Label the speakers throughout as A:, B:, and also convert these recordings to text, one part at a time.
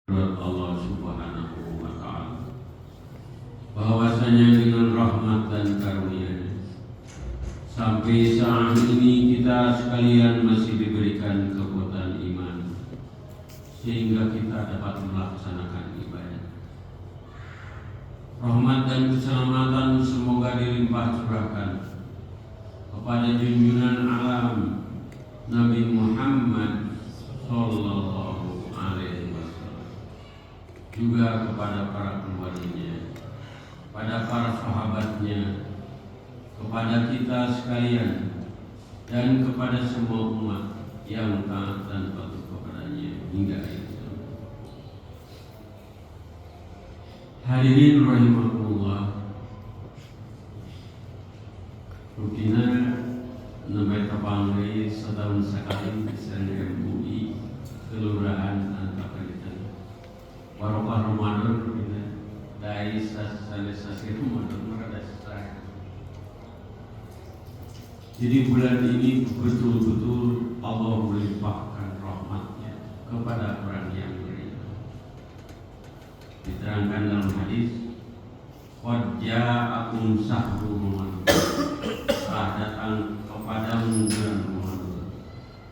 A: Allah Subhanahu wa Ta'ala, bahwasanya dengan rahmat dan karunia sampai saat ini kita sekalian masih diberikan kekuatan iman sehingga kita dapat melaksanakan ibadah. Rahmat dan keselamatan semoga dilimpah curahkan kepada junjungan alam Nabi Muhammad Sallallahu Alaihi Wasallam, juga kepada para keluarganya, pada para sahabatnya, kepada kita sekalian, dan kepada semua umat yang taat dan patuh kepadanya hingga akhir zaman. Hadirin rahimakumullah, rutina nembe tapangri setahun sekali di MUI Kelurahan Antapanitan. Barokah Ramadan rutina dari sosialisasi Ramadan merada selesai. Jadi bulan ini betul-betul Allah melimpahkan rahmatnya kepada orang yang beriman. Diterangkan dalam hadis, qad ja'akum sahru Ramadan, telah datang kepadamu bulan Ramadan,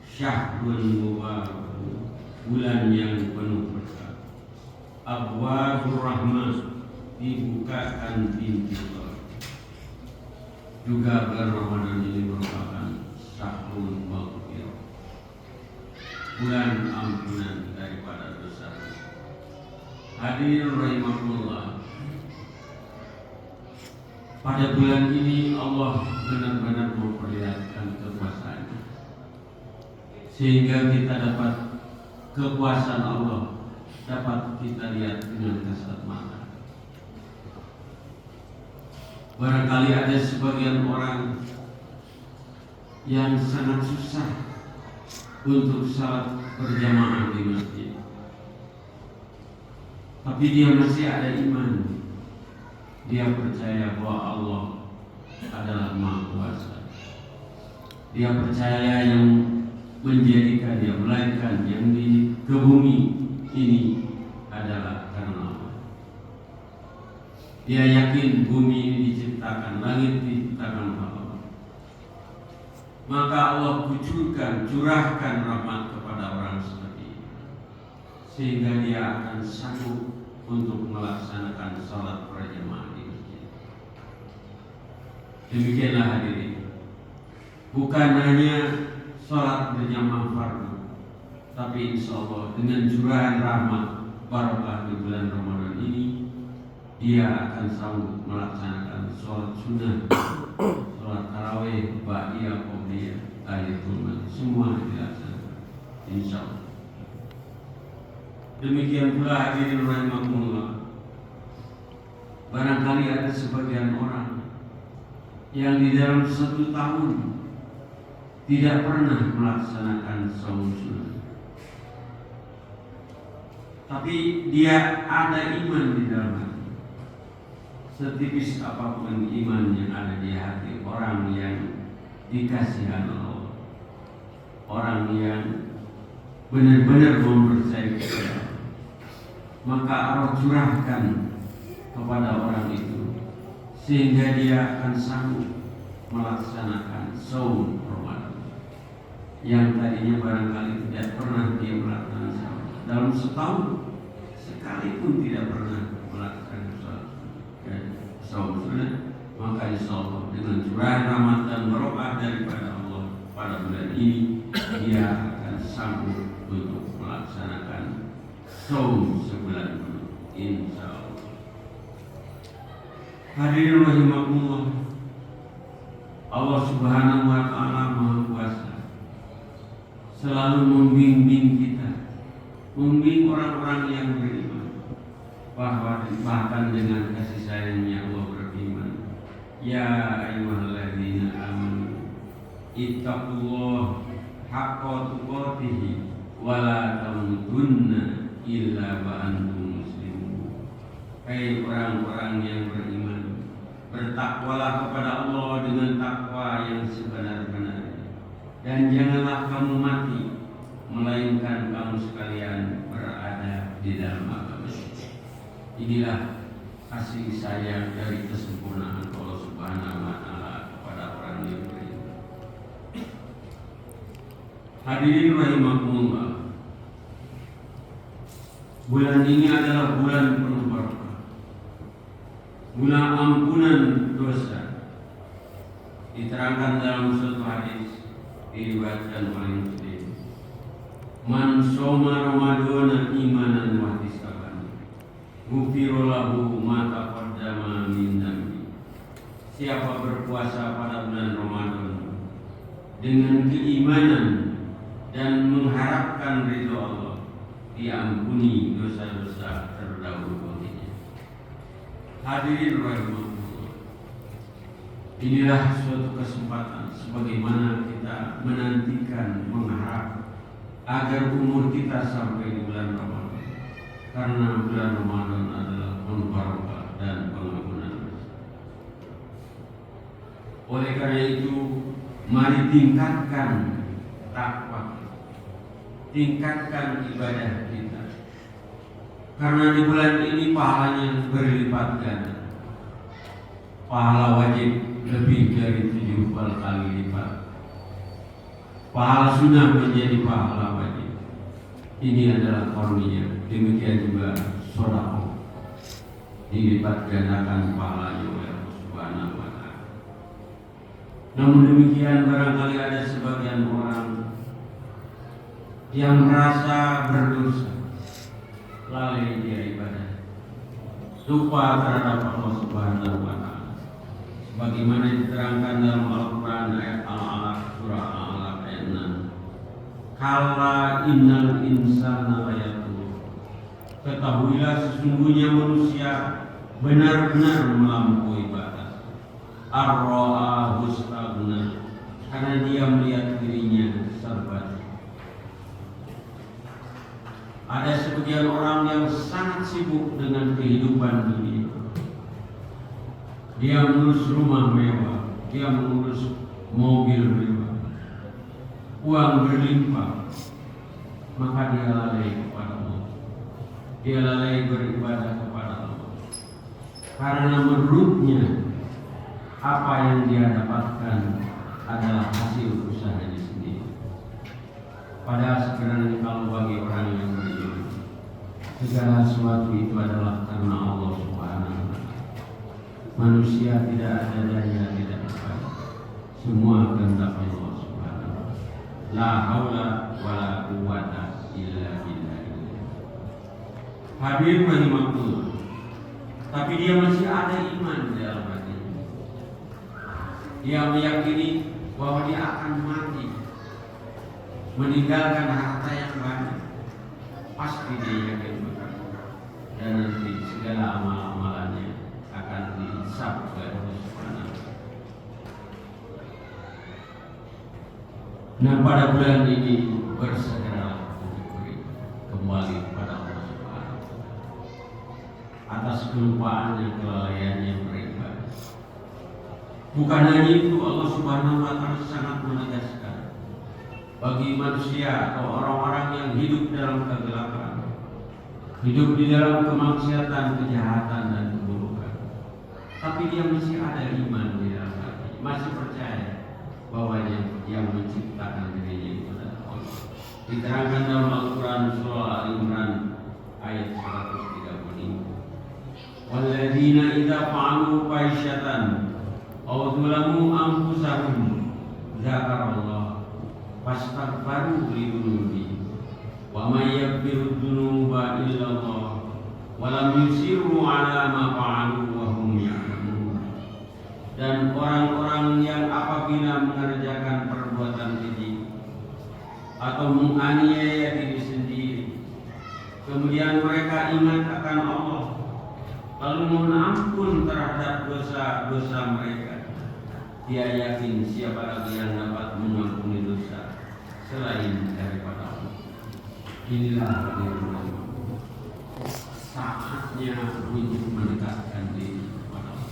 A: syahrul mubarak, bulan yang penuh berkah. Abwabur rahmah, dibukakan pintu Allah. Juga bulan Ramadan ini merupakan syahrul maghfirah, bulan ampunan daripada dosa. Hadirin rahimakumullah, pada bulan ini Allah benar-benar memperlihatkan kekuasaannya sehingga kita dapat kekuasaan Allah dapat kita lihat dengan kasat mata. Barangkali ada sebagian orang yang sangat susah untuk salat berjamaah di masjid, tapi dia masih ada iman. Dia percaya bahwa Allah adalah Maha Kuasa. Dia percaya yang menjadikan dia, melainkan yang di ke bumi ini adalah karena Allah. Dia yakin bumi ini diciptakan, langit diciptakan Allah. Maka Allah curahkan rahmat kepada orang seperti ini, sehingga dia akan sanggup untuk melaksanakan salat berjamaah di masjid. Demikianlah hadirin, bukan hanya salat berjamaah fardu, tapi insya Allah dengan curahan rahmat barakah di bulan Ramadan ini, dia akan sanggup melaksanakan sholat sunnah, sholat tarawih, ba'iyah, qobliyah, tahiyatul masjid, semua dilaksanakan insya Allah. Demikian pula hadirin rahimakumullah, barangkali ada sebagian orang yang di dalam 1 tahun tidak pernah melaksanakan saum sunnah, tapi dia ada iman di dalam hati. Setipis apapun iman yang ada di hati orang yang dikasihan Allah, orang yang benar-benar mempercayai kepada Allah, maka Allah curahkan kepada orang itu sehingga dia akan sanggup melaksanakan saum Ramadan yang tadinya barangkali tidak pernah dia melaksanakan dalam setahun sekalipun, tidak pernah melaksanakan saum sunnah. Maka insya Allah dengan curahan rahmat dan barokah daripada Allah pada bulan ini, dia akan sanggup untuk melaksanakan saum sebulan penuh insya Allah. Hadirin rahimakumullah, Allah Subhanahu wa Ta'ala Maha Kuasa selalu membimbing kita, membimbing orang-orang yang beriman, bahkan dengan kasih sayangnya Allah berfirman, ya ayyuhalladzina amanu ittaqullah haqqa tuqatih wa la tamutunna illa wa antum muslimun. Hai orang-orang yang beriman, bertakwalah kepada Allah dengan takwa yang sebenar-benarnya, dan janganlah kamu mati melainkan kamu sekalian berada di dalam agama ini. Inilah kasih sayang dari kesempurnaan Allah Subhanahu wa Ta'ala kepada orang yang beriman. Hadirin rahimakumullah, bulan ini adalah bulan penuh berkah, bulan ampunan dosa. Diterangkan dalam suatu hadis diriwayatkan oleh Muslim, man shoma ramadhana imanan wa ihtisaban ghufira lahu ma taqaddama min dhanbi. Siapa berpuasa pada bulan Ramadan dengan keimanan dan mengharapkan ridho Allah, diampuni dosa-dosa terdahulu baginya. Hadirin rahimakumullah, inilah suatu kesempatan sebagaimana kita menantikan, mengharap agar umur kita sampai di bulan Ramadan, karena bulan Ramadan adalah penuh barokah dan pengampunan dosa. Oleh karena itu, mari tingkatkan takwa, tingkatkan ibadah kita, karena di bulan ini pahalanya berlipat ganda. Pahala wajib lebih dari 70 kali lipat. Pahala sunnah menjadi pahala wajib. Ini adalah karunia. Demikian juga sedekah dilipat gandakan pahalanya oleh Allah Subhanahu wa Ta'ala. Namun demikian, barangkali ada sebagian orang yang merasa berdosa, lalai dia ibadah, lupa terhadap Allah Subhanahu wa Ta'ala. Bagaimana diterangkan dalam Al-Quran ayat Al-Alaq, surah Al-Alaq ayat 6. Kalla innal insana layatgha. Ketahuilah sesungguhnya manusia benar-benar melampaui batas. Ar-ra'ahu istaghna, karena dia melihat dirinya serba. Ada sebagian orang yang sangat sibuk dengan kehidupan dunia. Dia mengurus rumah mewah, dia mengurus mobil mewah, uang berlimpah, maka dia lalai kepada Allah. Dia lalai beribadah kepada Allah, karena menurutnya apa yang dia dapatkan adalah hasil usahanya sendiri. Padahal sebenarnya kalau bagi orang yang beriman, segala sesuatu itu adalah karena Allah Subhanahu wa Ta'ala. Manusia tidak ada daya, tidak upaya, semua kehendak Allah Subhanahu wa Ta'ala. La haula wala quwwata illa billah. Hadirin rahimakumullah, tapi dia masih ada iman di dalam hatinya. Dia meyakini bahwa dia akan mati, meninggalkan harta yang banyak. Pasti dia yakin betul, dan nanti segala amal-amalannya akan dihisab oleh Allah Subhanahu wa Ta'ala. Nah, pada bulan ini bersegeralah kembali kepada Allah Subhanahu wa Ta'ala atas kelupaannya, kelalaiannya beribadah. Bukan hanya itu, Allah Subhanahu wa Ta'ala sangat menegaskan bagi manusia atau orang-orang yang hidup dalam kegelapan, hidup di dalam kemaksiatan, kejahatan dan keburukan, tapi dia masih ada iman di dalam hati, masih percaya bahwa yang menciptakan dirinya itu adalah Allah. Diterangkan dalam Al-Quran surah Al-Imran ayat 135. Walladzina idza fa'alu fahisyatan aw dzalamu anfusahum dzakarallah fastaghfiru lidzunubihim wa may yaghfiru dzunuba illallah wa lam yusirru ala ma fa'alu wa hum ya'lamun. Dan orang-orang yang apabila mengerjakan perbuatan keji atau menganiaya diri sendiri, kemudian mereka ingat akan Allah, lalu mohon ampun terhadap dosa-dosa mereka, dia yakin siapa lagi yang dapat mengampuni dosa selain daripada Allah. Inilah saatnya untuk mendekatkan diri kepada Allah.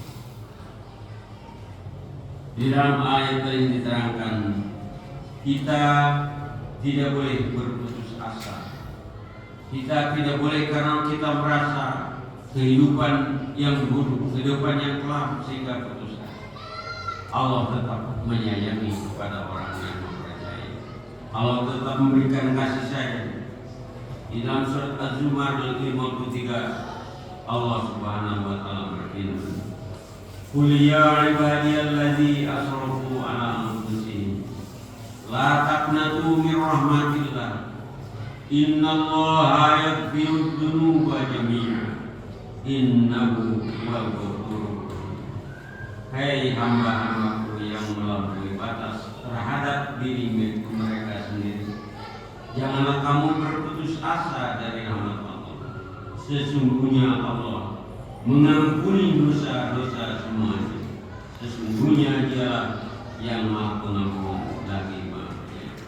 A: Di dalam ayat yang diterangkan, kita tidak boleh berputus asa Kita tidak boleh karena kita merasa kehidupan yang buruk, kehidupan yang kelam sehingga putus asa. Allah tetap menyayangi kepada orang yang mempercayai. Allah tetap memberikan kasih sayang. Di dalam surat Az-Zumar 53 Allah Subhanahu wa taala berfirman, "Qul ya ibadiyalladzina asrafu ala anfusihim la taqnatu min rahmatillah. Innallaha yaghfiru dzunuba jami'a. Innahu huwal ghafurur rahim." Hai hamba-hambaku yang melampaui batas terhadap diri mereka sendiri, janganlah kamu berputus asa dari rahmat Allah. Sesungguhnya Allah mengampuni dosa-dosa semuanya. Sesungguhnya Dialah yang Maha Pengampun lagi Maha Penyayang.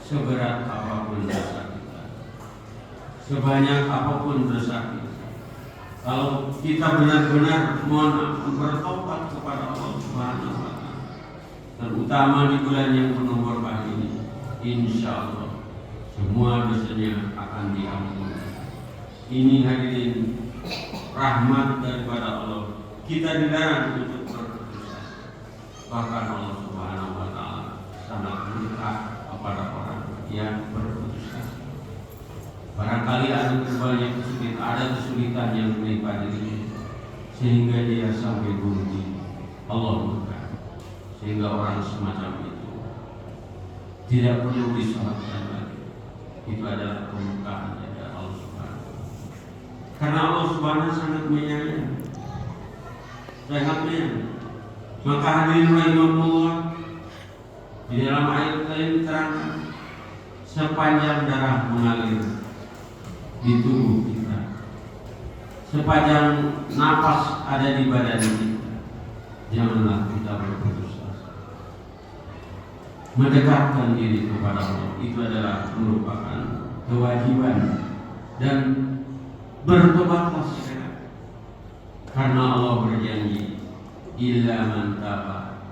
A: Seberat apapun dosa kita, sebanyak apapun dosa kita, kalau kita benar-benar mohon bertobat kepada Allah Subhanahu wa taala, terutama di bulan yang penuh berkah ini, insya Allah semua dosanya akan diampuni. Ini hadirin rahmat daripada Allah. Kita dilarang untuk berputus asa. Bahkan Allah Subhanahu wa taala sangat murka kepada orang yang berputus asa. Barangkali ada kesulitan yang menimpa dirinya sehingga dia sampai bunuh diri. Allah murka. Sehingga orang semacam itu tidak perlu disolatkan lagi. Itu adalah kemurkaan dari Allah Subhanahu. Karena Allah Subhanahu sangat menyayangi, sangat menyayangi. Maka hadirin rahimahullah, di dalam ayat lain diterangkan, sepanjang darah mengalir di tubuh kita, sepanjang napas ada di badan kita, janganlah kita berputus asa. Mendekatkan diri kepada Allah itu adalah merupakan kewajiban, dan bertobatlah segera, karena Allah berjanji, illa man taba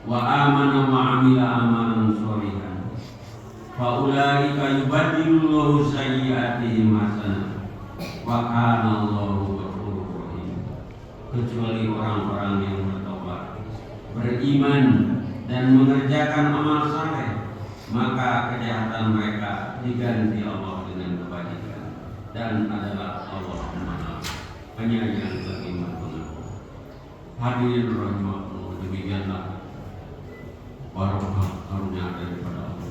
A: wa amana wa amila amalan sholihan fa ulaika yubaddilullahu sayyi'atihim hasanah wa kana Allahu ghafurur rahim. Kecuali orang-orang yang bertobat, beriman dan mengerjakan amal saleh, maka kejahatan mereka diganti Allah dengan kebajikan, dan adalah Allah Maha Penyayang lagi Maha Pengampun. Hadirin rahimahullah, demikianlah barakah karunia daripada Allah.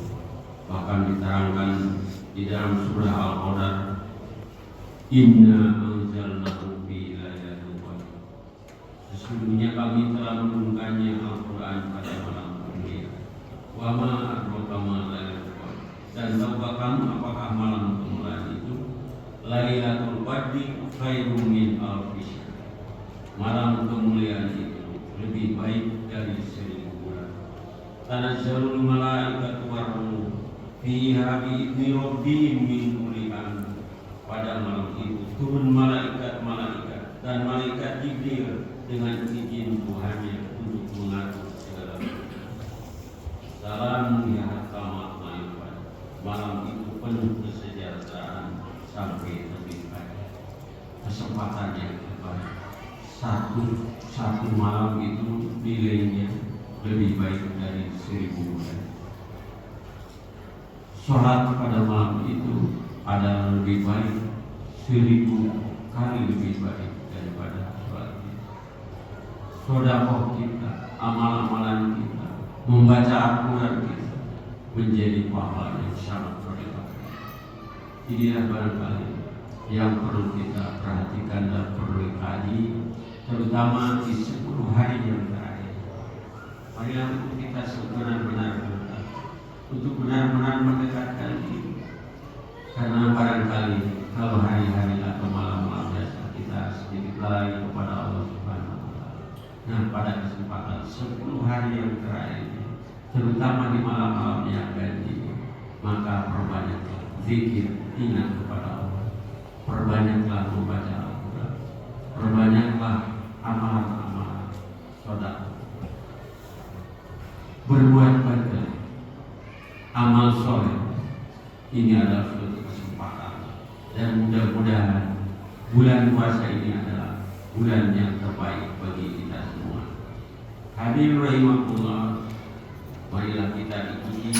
A: Bahkan diterangkan di dalam surah Al-Qadar, inna anzalnahu fi lailatul qadar. Sesungguhnya kami telah menurunkannya Al-Quran pada malam kemuliaan. Wa ma adraka ma lailatul qadar. Dan tahukah kamu apakah malam kemuliaan itu? Lailatul qadri khairum min alfi syahr. Malam kemuliaan itu lebih baik dari 1000 bulan. Tanazzalul malaikatu war-ruh fiha bi'izni rabbihim min kulli amr. Pada malam itu turun malaikat-malaikat dan malaikat Jibril dengan izin Tuhannya untuk mengatur segala perkara. Salam ya hakamah maifat. Malam itu penuh kesejahteraan sampai lebih baik. Kesempatan yang terbaik. Satu malam itu nilainya lebih baik dari 1000 bulan. Sholat pada malam itu adalah lebih baik 1000 kali lebih baik daripada sholat kita. Sedekah kita, amal-amalan kita, membaca Al-Quran kita menjadi pahala yang sangat berlipat. Inilah barangkali yang perlu kita perhatikan dan perlu dikaji, terutama di 10 hari yang terakhir. Marilah kita benar-benar berdoa untuk benar-benar mendekatkan diri. Karena barangkali kalau hari-hari atau malam-malam biasa kita sedikit lalai kepada Allah Subhanahu wa taala. Nah, pada kesempatan 10 hari yang terakhir ini, terutama di malam-malam yang ganjil, maka perbanyaklah zikir, ingat kepada Allah. Perbanyaklah membaca Al-Quran. Perbanyaklah amalan-amalan sedekah. Berbuat baik, amal soleh. Ini adalah suatu mudah-mudahan bulan puasa ini adalah bulan yang terbaik bagi kita semua. Hadirin rahimakumullah, marilah kita ikuti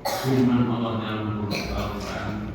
A: firman Allah dalam Al-Quran